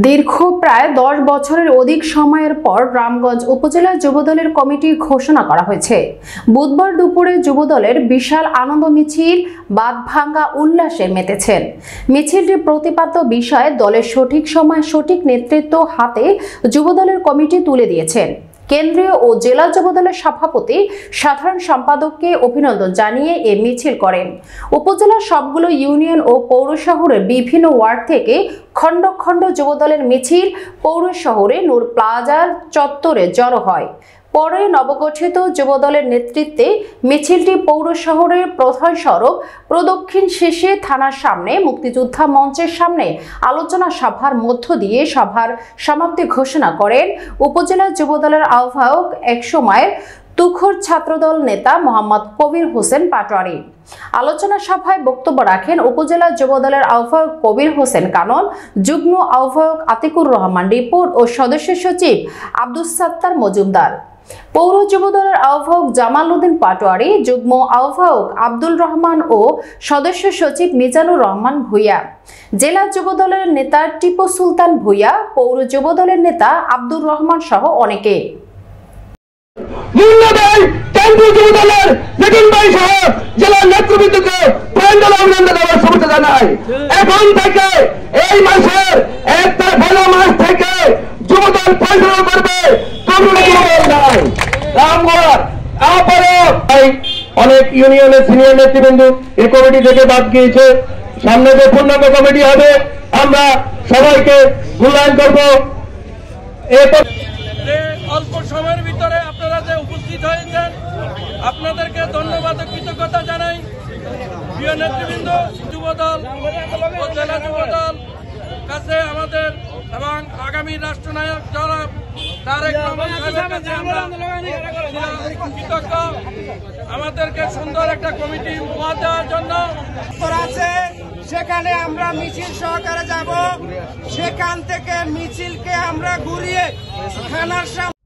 দীর্ঘ প্রায় 10 বছরের অধিক সময়ের পর রামগঞ্জ উপজেলা যুবদলের কমিটি ঘোষণা করা হয়েছে। বুধবার দুপুরে যুবদলের বিশাল আনন্দ মিছিল বাঁধভাঙ্গা উল্লাসে মেতেছেন। মিছিলটির প্রতিপাদ্য বিষয়ে দলের সঠিক সময় সঠিক নেতৃত্ব হাতে যুবদলের কমিটি তুলে দিয়েছেন। কেন্দ্রীয় ও জেলা যুবদলের সভাপতি সাধারণ সম্পাদককে অভিনন্দন জানিয়ে এ মিছিল করেন। উপজেলার সবগুলো ইউনিয়ন ও পৌর শহরের বিভিন্ন ওয়ার্ড থেকে খণ্ড খণ্ড যুবদলের মিছিল পৌর শহরে নূর প্লাজার চত্বরে জড়ো হয়। পরে নবগঠিত যুবদলের নেতৃত্বে মিছিলটি পৌর শহরের প্রধান সড়ক প্রদক্ষিণ শেষে থানার সামনে মুক্তিযোদ্ধা মঞ্চের সামনে আলোচনা সভার মধ্য দিয়ে সভার সমাপ্তি ঘোষণা করেন উপজেলা যুবদলের আহ্বায়ক একসময়ের তুখোর ছাত্রদল নেতা মোহাম্মদ কবির হোসেন পাটোয়ারি। আলোচনা সভায় বক্তব্য রাখেন উপজেলা যুবদলের আহ্বায়ক কবির হোসেন কানন, যুগ্ম আহ্বায়ক আতিকুর রহমান রিপুর ও সদস্য সচিব আব্দুস সাত্তার মজুমদার। পৌর যুবদলের আহ্বায়ক জামাল উদ্দিন পাটোয়ারি, যুগ্ম আহ্বায়ক আব্দুল রহমান ও সদস্য সচিব মিজানুর রহমান ভূঁইয়া, জেলা যুবদলের নেতা টিপু সুলতান ভূঁইয়া, পৌর যুবদলের নেতা আব্দুর রহমান সহ অনেকে। জেলার নেতৃবৃন্দকে শুভেচ্ছা জানাই। এখন থেকে এই মাসের একটা ভালো মাস থেকে যুবদল পরিচালনা করবে। অনেক ইউনিয়নের সিনিয়র নেতৃবৃন্দ এই কমিটি থেকে বাদ গিয়েছে। সামনে যে পূর্ণাঙ্গ কমিটি হবে আমরা সবাইকে মূল্যায়ন করবো। অল্প সময়ের ভিতরে আপনারা যে উপস্থিত হয়েছেন আপনাদেরকে ধন্যবাদ ও কৃতজ্ঞতা জানাই। প্রিয় নেতৃবৃন্দ, যুবদল ও জেলা যুবদল কাছে আমাদের এবং আগামী রাষ্ট্রনায়ক জনাব তারেক রহমান সাহেবের কাছে আমরা কৃতজ্ঞ আমাদেরকে সুন্দর একটা কমিটি উপহার দেওয়ার জন্য। আছে সেখানে আমরা মিছিল সহকারে যাব। সেখান থেকে মিছিলকে আমরা ঘুরিয়ে থানার সামনে